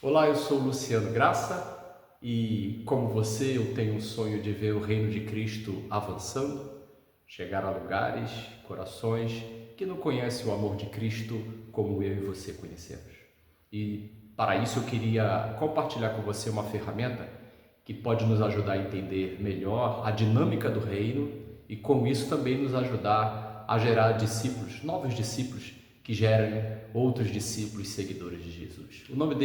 Olá, eu sou Luciano Graça e, como você, eu tenho um sonho de ver o reino de Cristo avançando, chegar a lugares, corações que não conhecem o amor de Cristo como eu e você conhecemos. E para isso eu queria compartilhar com você uma ferramenta que pode nos ajudar a entender melhor a dinâmica do reino e com isso também nos ajudar a gerar discípulos, novos discípulos que gerem outros discípulos seguidores de Jesus. O nome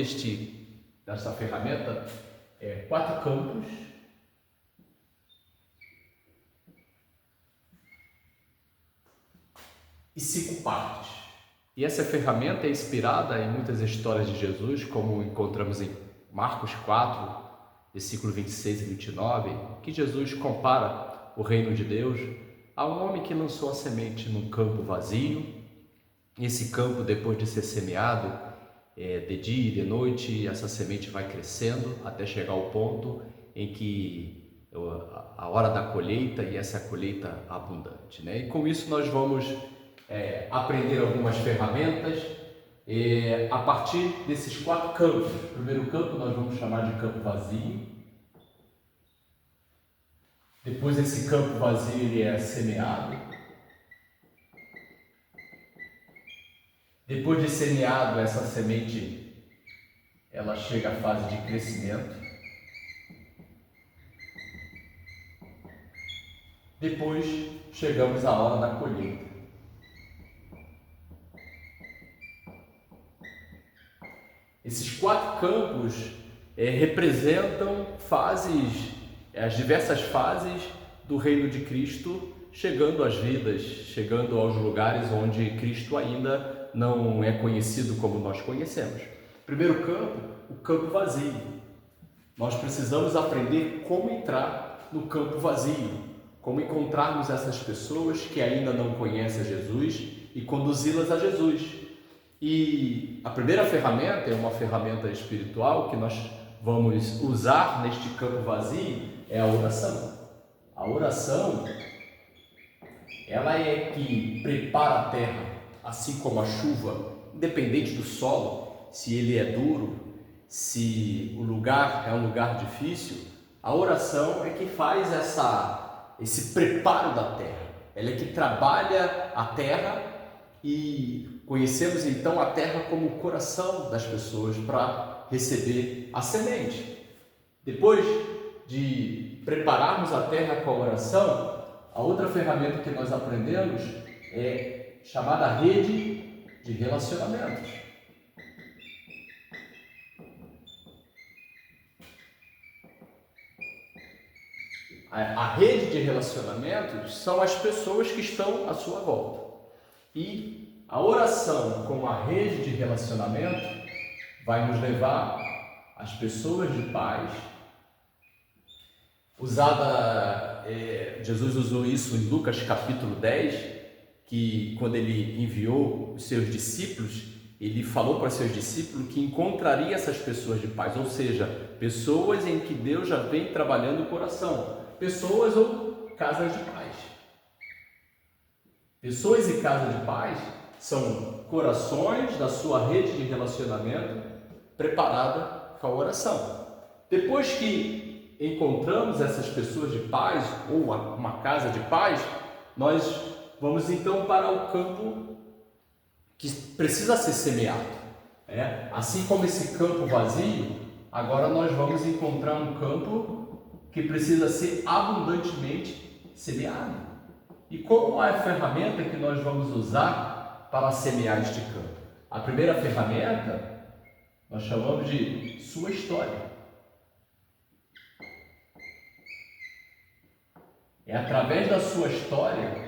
desta ferramenta é 4 campos e 5 partes. E essa ferramenta é inspirada em muitas histórias de Jesus, como encontramos em Marcos 4, versículo 26 e 29, que Jesus compara o reino de Deus a um homem que lançou a semente num campo vazio. Esse campo, depois de ser semeado, de dia e de noite, essa semente vai crescendo até chegar ao ponto em que a hora da colheita e essa colheita abundante, né? E com isso nós vamos aprender algumas ferramentas a partir desses 4 campos. O primeiro campo nós vamos chamar de campo vazio. Depois esse campo vazio ele é semeado. Depois de semeado, essa semente, ela chega à fase de crescimento. Depois, chegamos à hora da colheita. Esses 4 campos representam fases, as diversas fases do reino de Cristo, chegando às vidas, chegando aos lugares onde Cristo ainda não é conhecido como nós conhecemos. Primeiro campo, o campo vazio. Nós precisamos aprender como entrar no campo vazio, como encontrarmos essas pessoas que ainda não conhecem Jesus e conduzi-las a Jesus. E a primeira ferramenta é uma ferramenta espiritual que nós vamos usar neste campo vazio, é a oração. A oração, ela é que prepara a terra, assim como a chuva, independente do solo, se ele é duro, se o lugar é um lugar difícil, a oração é que faz esse preparo da terra. Ela é que trabalha a terra e conhecemos então a terra como o coração das pessoas para receber a semente. Depois de prepararmos a terra com a oração, a outra ferramenta que nós aprendemos é chamada rede de relacionamentos. A rede de relacionamentos são as pessoas que estão à sua volta. E a oração como a rede de relacionamento vai nos levar às pessoas de paz. Jesus usou isso em Lucas capítulo 10, que quando ele enviou os seus discípulos, ele falou para os seus discípulos que encontraria essas pessoas de paz, ou seja, pessoas em que Deus já vem trabalhando o coração, pessoas ou casas de paz. Pessoas e casas de paz são corações da sua rede de relacionamento preparada com a oração. Depois que encontramos essas pessoas de paz ou uma casa de paz, nós vamos então para o campo que precisa ser semeado. Assim como esse campo vazio, agora nós vamos encontrar um campo que precisa ser abundantemente semeado. E qual é a ferramenta que nós vamos usar para semear este campo? A primeira ferramenta nós chamamos de sua história. É através da sua história,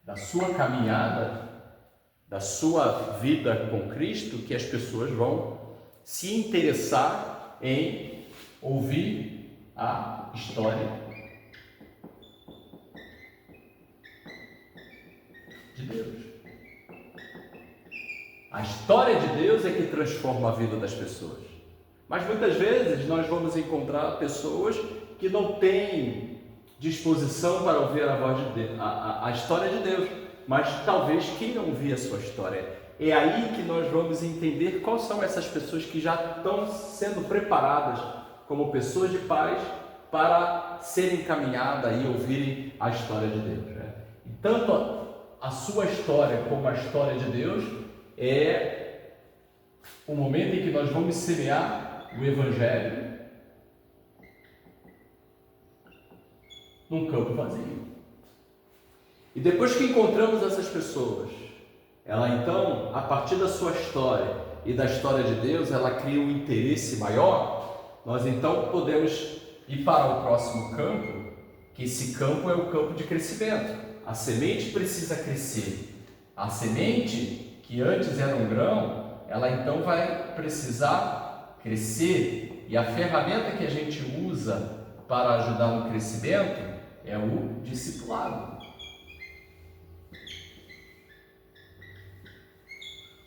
da sua caminhada, da sua vida com Cristo, que as pessoas vão se interessar em ouvir a história de Deus. A história de Deus é que transforma a vida das pessoas. Mas muitas vezes nós vamos encontrar pessoas que não têm disposição para ouvir a voz de Deus, a história de Deus, mas talvez queiram ouvir a sua história. é aí que nós vamos entender quais são essas pessoas que já estão sendo preparadas como pessoas de paz para serem encaminhadas e ouvirem a história de Deus, né? E tanto a sua história como a história de Deus é o momento em que nós vamos semear o Evangelho num campo vazio. E depois que encontramos essas pessoas, ela então, a partir da sua história e da história de Deus, ela cria um interesse maior. Nós então podemos ir para o próximo campo, que esse campo é o campo de crescimento. A semente precisa crescer. A semente, que antes era um grão, ela então vai precisar crescer. E a ferramenta que a gente usa para ajudar no crescimento é o discipulado.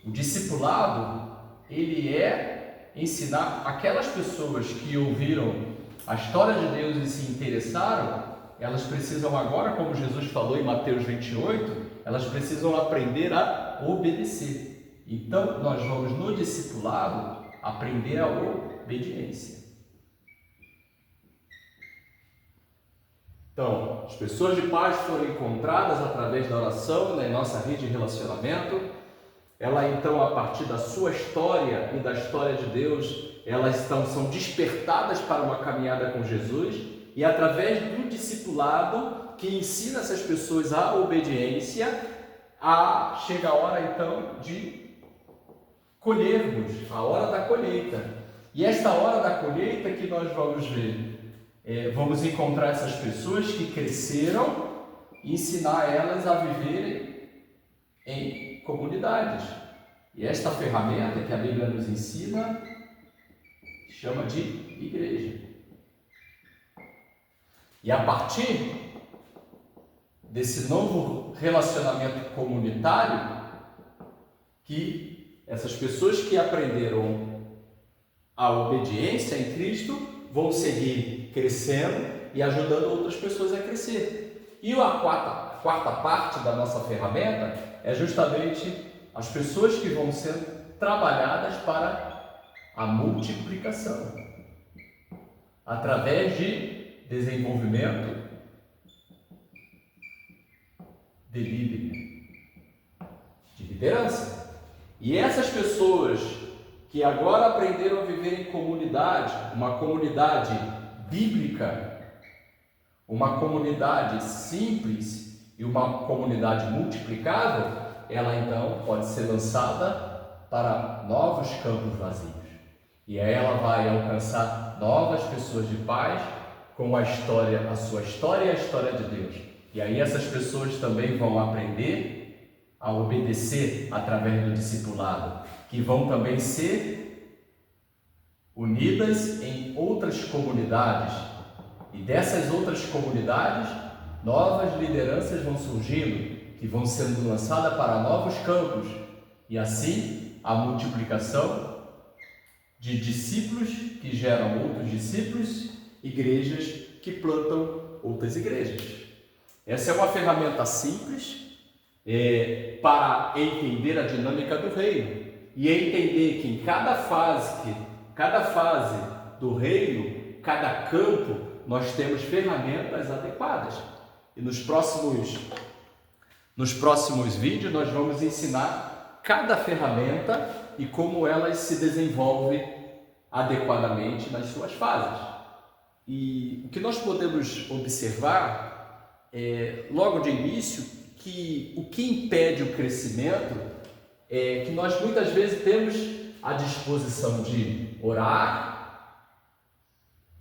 O discipulado, ele é ensinar aquelas pessoas que ouviram a história de Deus e se interessaram, elas precisam agora, como Jesus falou em Mateus 28, elas precisam aprender a obedecer. Então, nós vamos no discipulado aprender a obediência. Então, as pessoas de paz foram encontradas através da oração na nossa rede de relacionamento. Ela então, a partir da sua história e da história de Deus, elas são despertadas para uma caminhada com Jesus, e através do discipulado que ensina essas pessoas a obediência, chega a hora então de colhermos, a hora da colheita. E esta hora da colheita que nós vamos ver, vamos encontrar essas pessoas que cresceram e ensinar elas a viverem em comunidades. E esta ferramenta que a Bíblia nos ensina chama de igreja. E a partir desse novo relacionamento comunitário, que essas pessoas que aprenderam a obediência em Cristo vão seguir crescendo e ajudando outras pessoas a crescer. E a quarta parte da nossa ferramenta é justamente as pessoas que vão sendo trabalhadas para a multiplicação, através de desenvolvimento de líder, de liderança. E essas pessoas que agora aprenderam a viver em comunidade, uma comunidade bíblica, uma comunidade simples e uma comunidade multiplicável, ela então pode ser lançada para novos campos vazios. E aí ela vai alcançar novas pessoas de paz com a sua história e a história de Deus. E aí essas pessoas também vão aprender a obedecer através do discipulado, que vão também ser unidas em outras comunidades. E dessas outras comunidades, novas lideranças vão surgindo, que vão sendo lançadas para novos campos, e assim a multiplicação de discípulos que geram outros discípulos, igrejas que plantam outras igrejas. Essa é uma ferramenta simples para entender a dinâmica do reino e entender que em cada fase do reino, cada campo, nós temos ferramentas adequadas. E nos próximos vídeos nós vamos ensinar cada ferramenta e como elas se desenvolvem adequadamente nas suas fases. E o que nós podemos observar logo de início, que o que impede o crescimento é que nós muitas vezes temos a disposição de orar,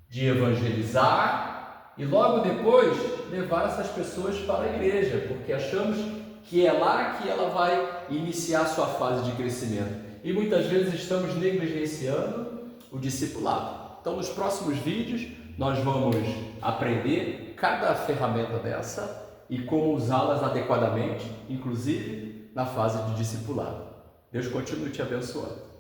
de evangelizar e logo depois levar essas pessoas para a igreja, porque achamos que é lá que ela vai iniciar a sua fase de crescimento. E muitas vezes estamos negligenciando o discipulado. Então, nos próximos vídeos, nós vamos aprender cada ferramenta dessa e como usá-las adequadamente, inclusive na fase de discipulado. Deus continue te abençoando.